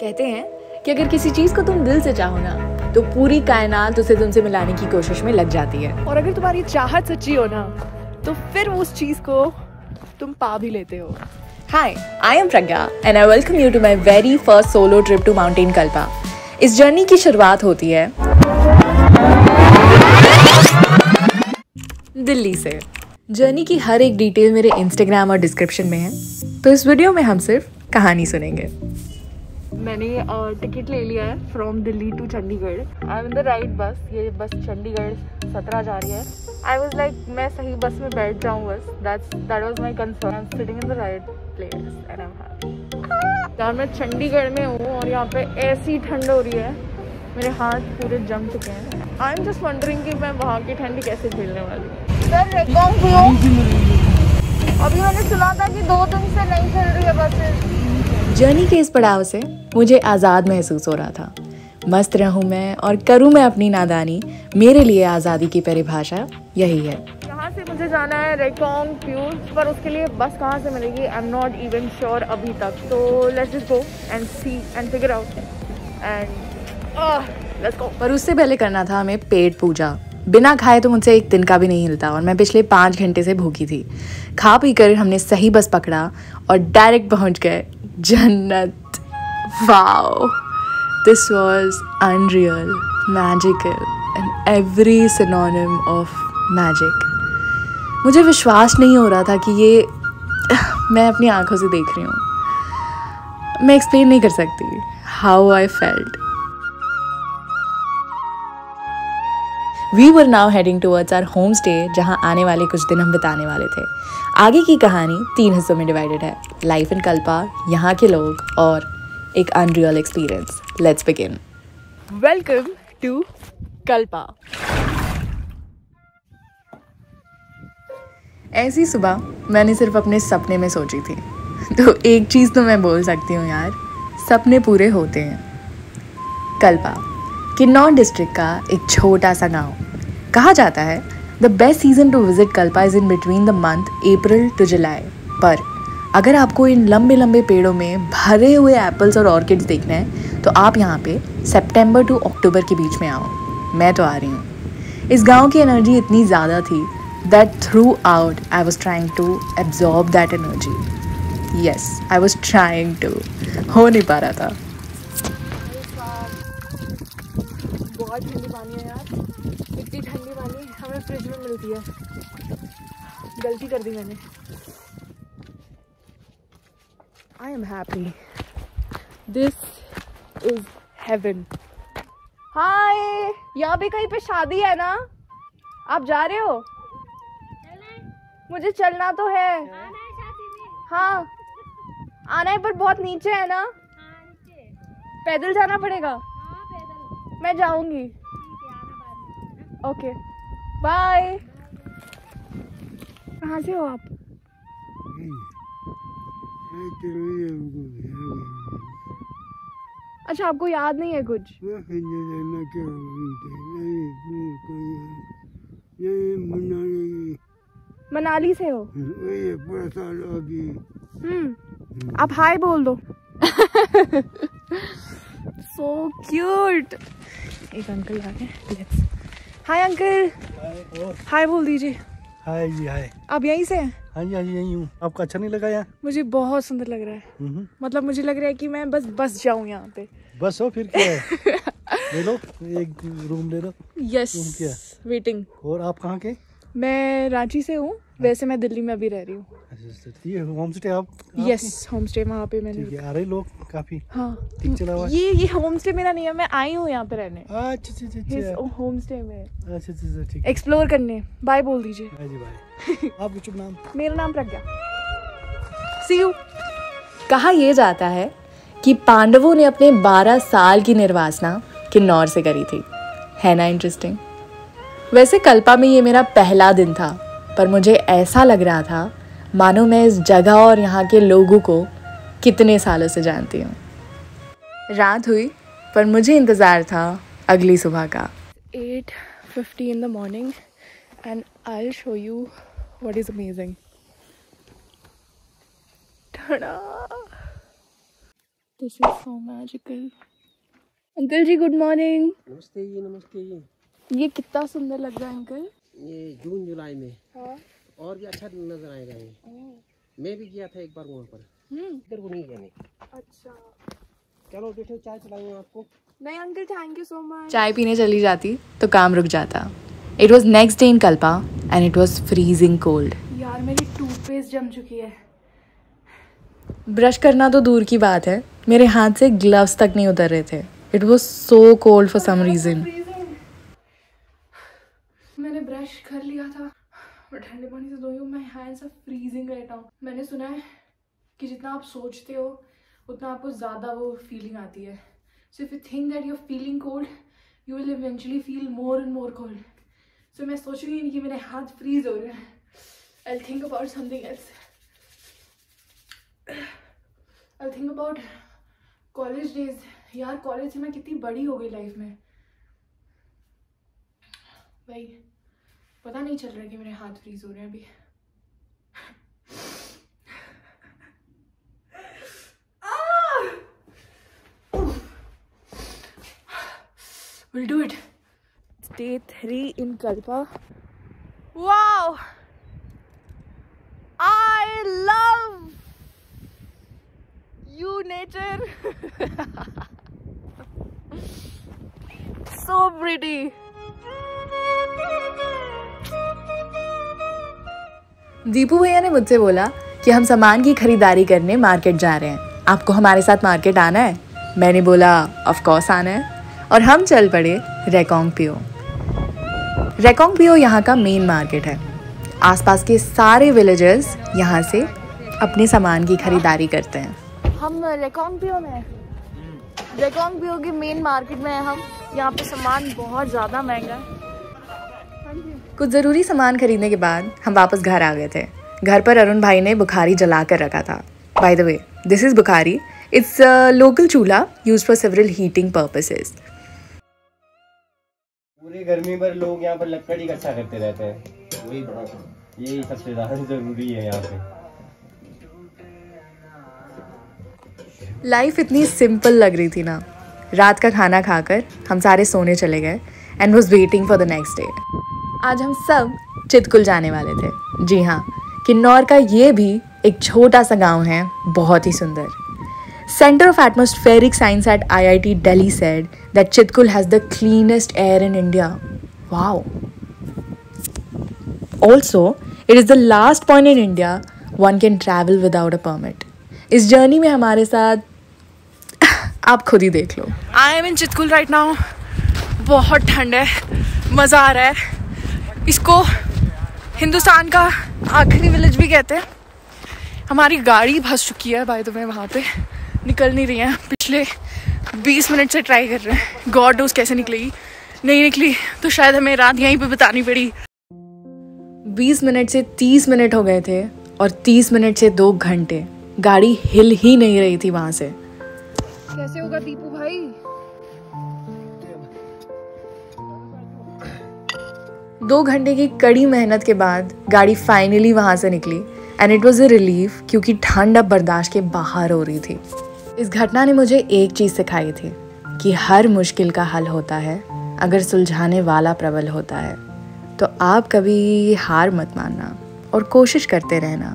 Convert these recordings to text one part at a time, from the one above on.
कहते हैं कि अगर किसी चीज को तुम दिल से चाहो ना तो पूरी कायनात उसे तुमसे मिलाने की कोशिश में लग जाती है। और अगर तुम्हारी चाहत सच्ची हो ना तो फिर उस चीज को तुम पा भी लेते हो। Hi, I am Pragya and I welcome you to my very first solo trip to Mountain Kalpa. इस जर्नी की शुरुआत होती है दिल्ली से। जर्नी की हर एक डिटेल मेरे इंस्टाग्राम और डिस्क्रिप्शन में है, तो इस वीडियो में हम सिर्फ कहानी सुनेंगे। मैंने टिकट ले लिया है from Delhi to Chandigarh. I am in the right bus. ये बस चंडीगढ़ 17 जा रही है। आई वाज लाइक मैं सही बस में बैठ जाऊँ बस। That was my concern. I am sitting in the right place and I am happy. यार मैं चंडीगढ़ में हूँ और यहाँ पे ऐसी ठंड हो रही है, मेरे हाथ पूरे जम चुके हैं। आई एम जस्ट वंडरिंग कि मैं वहाँ की ठंड कैसे झेलने वाली हूँ। सर अभी मैंने सुना था कि 2 दिन से नहीं चल रही है बसें। जर्नी के इस पड़ाव से मुझे आज़ाद महसूस हो रहा था। मस्त रहूं मैं और करूं मैं अपनी नादानी, मेरे लिए आज़ादी की परिभाषा यही है। यहाँ से मुझे जाना है रेकोंग प्यूर, पर उसके लिए बस कहाँ से मिलेगी I am not even sure अभी तक। तो let's just go and see and figure out and let's go. पर उससे पहले करना था हमें पेट पूजा। बिना खाए तो मुझसे एक तिनका भी नहीं हिलता और मैं पिछले 5 घंटे से भूखी थी। खा पी कर हमने सही बस पकड़ा और डायरेक्ट पहुंच गए जन्नत। Wow, this was unreal, magical and every synonym of magic. मुझे विश्वास नहीं हो रहा था कि ये मैं अपनी आंखों से देख रही हूँ। मैं एक्सप्लेन नहीं कर सकती how I felt. We were now heading towards our homestay, जहाँ आने वाले कुछ दिन हम बिताने वाले थे। आगे की कहानी 3 हिस्सों में डिवाइडेड है, लाइफ इन कल्पा, यहाँ के लोग और एक unreal experience. Let's begin. Welcome to Kalpa. ऐसी सुबह मैंने सिर्फ अपने सपने में सोची थी, तो एक चीज़ तो मैं बोल सकती हूँ यार, सपने पूरे होते हैं। कल्पा किन्नौर डिस्ट्रिक्ट का एक छोटा सा गांव। कहा जाता है the best season to visit Kalpa is in between the month April to July. पर अगर आपको इन लंबे लंबे पेड़ों में भरे हुए एप्पल्स और ऑर्किड्स देखना है तो आप यहाँ पे सितंबर टू अक्टूबर के बीच में आओ। मैं तो आ रही हूँ। इस गांव की एनर्जी इतनी ज़्यादा थी that throughout I was trying to absorb that energy. Yes, I was trying to, हो नहीं पा रहा था। बहुत ठंडी पानी है यार, इतनी ठंडी पानी हमें फ्रिज में मिलती है। गलती कर दी मैंने। I am happy, this is heaven. Hi, यहाँ पे कहीं पे शादी है ना? आप जा रहे हो? मुझे चलना तो है। हाँ आना है, पर बहुत नीचे है ना? पैदल जाना पड़ेगा? मैं जाऊंगी। Okay bye. कहाँ से हो आप? अच्छा, आपको याद नहीं है कुछ? मनाली से हो? आप हाय बोल दो। So cute. एक अंकल आ गए, लेट्स। Hi uncle. हाय बोल दीजिए। हाय जी, हाय। आप यहीं से हैं? हाँ जी, हाँ जी, यहीं हूँ। आपको अच्छा नहीं लगा यहाँ? मुझे बहुत सुंदर लग रहा है। मतलब मुझे लग रहा है कि मैं बस जाऊँ यहाँ पे। बस हो फिर क्या है? ले लो, एक रूम ले लो। Yes, waiting. और आप कहाँ के? मैं रांची से हूँ, वैसे मैं दिल्ली में अभी रह रही हूँ। ये होम स्टे आप? यस, होम स्टे वहाँ पे मैंने। ठीक है, आ रहे लोग काफी? हाँ, ठीक चला हुआ? ये होम स्टे मेरा नहीं है, मैं आई हूँ यहाँ पे रहने। अच्छा, होम स्टे में अच्छा, ठीक। एक्सप्लोर करने। बाय बोल दीजिए। हाँ जी, बाय। आपका शुभ नाम? मेरा नाम प्रज्ञा। सी यू। कहा यह जाता है कि पांडवों ने अपने 12 साल की निर्वासना किन्नौर से करी थी। है ना इंटरेस्टिंग? वैसे कल्पा में ये मेरा पहला दिन था, पर मुझे ऐसा लग रहा था मानो मैं इस जगह और यहाँ के लोगों को कितने सालों से जानती हूँ। रात हुई, पर मुझे इंतज़ार था अगली सुबह का। 8:50 in the morning and I'll show you what is amazing. Ta-da! This is so magical. Uncle जी गुड मॉर्निंग. नमस्ते जी, नमस्ते जी. ये कितना सुंदर लग रहा है अंकल. ये जून जुलाई में हाँ. और भी अच्छा नजर आएगा ये. मैं भी गया था एक बार वहाँ पर. इधर को नहीं गया मैं. अच्छा. चलो बैठो, चाय चलाऊँ आपको. नहीं uncle, thank you so much. चाय पीने चली जाती तो काम रुक जाता. It was next day in Kalpa and it was freezing cold. यार मेरी टूथपेस्ट जम चुकी है. ब्रश करना तो दूर की बात है, मेरे हाथ से ग्लव्स तक नहीं उतर रहे थे. It was so cold for some reason. मैंने ब्रश कर लिया था और ठंडे पानी से धोई हूँ. My hands are freezing right now. मैंने सुना है कि जितना आप सोचते हो उतना आपको ज़्यादा वो फीलिंग आती है. So if you think that you are feeling cold, you will eventually feel more and more cold. So मैं सोचूंगी नहीं कि मेरे हाथ फ्रीज हो रहे हैं. I think about something else. I think about college days. यार कॉलेज से मैं कितनी बड़ी हो गई लाइफ में भाई. पता नहीं चल रहा कि मेरे हाथ फ्रीज हो रहे हैं अभी. We'll do it. Day 3 in Kalpa. Wow! I love you, nature. So pretty. Deepu भैया ने मुझसे बोला कि हम सामान की खरीदारी करने मार्केट जा रहे हैं, आपको हमारे साथ मार्केट आना है. मैंने बोला ऑफ कोर्स आना है और हम चल पड़े रेकोंगपियो. रेकोंगपियो यहाँ का मेन मार्केट है. आसपास के सारे विलेजर्स यहाँ से अपने सामान की खरीदारी करते हैं. हम रेकोंगपियो में हैं. रेकोंगपियो के मेन मार्केट में हैं हम. यहाँ पे सामान बहुत ज़्यादा महंगा है. कुछ ज़रूरी सामान खरीदने के बाद हम वापस घर आ गए थे. घर पर अरुण भाई ने बुखारी जला कर रखा था. By the way, this is bukhari. It's local chulha used for several heating purposes. पूरी गर्मी पर लोग यहाँ पर लकड़ी इकट्ठा करते रहते हैं. वही बड़ा, यही सबसे ज़्यादा ज़रूरी है यहाँ पे. लाइफ इतनी सिंपल लग रही थी ना. रात का खाना खाकर हम सारे सोने चले गए and was waiting for the next day. आज हम सब चितकुल जाने वाले थे. जी हाँ, किन्नौर का ये भी एक छोटा सा गांव है, बहुत ही सुंदर. Center of Atmospheric Science at IIT Delhi said that Chitkul has the cleanest air in India. Wow. Also, it is the last point in India one can travel without a permit. इस journey में हमारे साथ आप खुद ही देख लो. I am in Chitkul right now. बहुत ठंड है, मज़ा आ रहा है. इसको हिंदुस्तान का आखिरी विलेज भी कहते हैं. हमारी गाड़ी फंस चुकी है बाय द वे. वहाँ पे निकल नहीं रही हैं. पिछले 20 मिनट से ट्राई कर रहे हैं. गॉड नोस कैसे निकलेगी. नहीं निकली तो शायद हमें रात यहीं पे बितानी पड़ी. 20 मिनट से 30 मिनट हो गए थे और 30 मिनट से 2 घंटे गाड़ी हिल ही नहीं रही थी वहाँ से. कैसे होगा दीपू भाई. 2 घंटे की कड़ी मेहनत के बाद गाड़ी फाइनली वहाँ से निकली and it was a relief, क्योंकि ठंड अब बर्दाश्त के बाहर हो रही थी. इस घटना ने मुझे एक चीज़ सिखाई थी कि हर मुश्किल का हल होता है अगर सुलझाने वाला प्रबल होता है. तो आप कभी हार मत मानना और कोशिश करते रहना.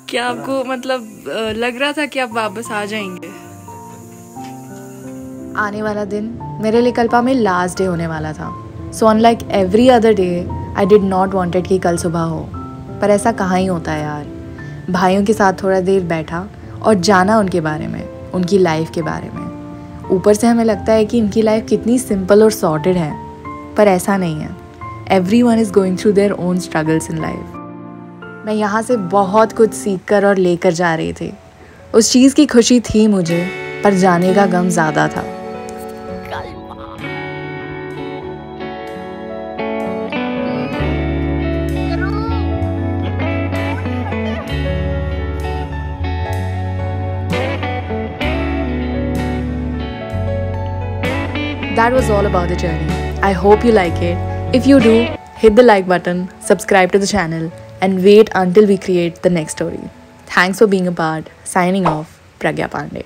क्या आपको मतलब लग रहा था कि आप वापस आ जाएंगे. आने वाला दिन मेरे लिए कल्पा में लास्ट डे होने वाला था. So unlike every other day I did not wanted कि कल सुबह हो. पर ऐसा कहाँ ही होता है यार. भाइयों के साथ थोड़ा देर बैठा और जाना उनके बारे में, उनकी लाइफ के बारे में. ऊपर से हमें लगता है कि इनकी लाइफ कितनी सिंपल और सॉर्टेड है, पर ऐसा नहीं है. Everyone is going through their own struggles in life. मैं यहाँ से बहुत कुछ सीख कर और लेकर जा रही थी. उस चीज़ की खुशी थी मुझे, पर जाने का गम ज़्यादा था. That was all about the journey. I hope you like it. If you do, hit the like button, subscribe to the channel, and wait until we create the next story. Thanks for being a part. Signing off, Pragya Pandey.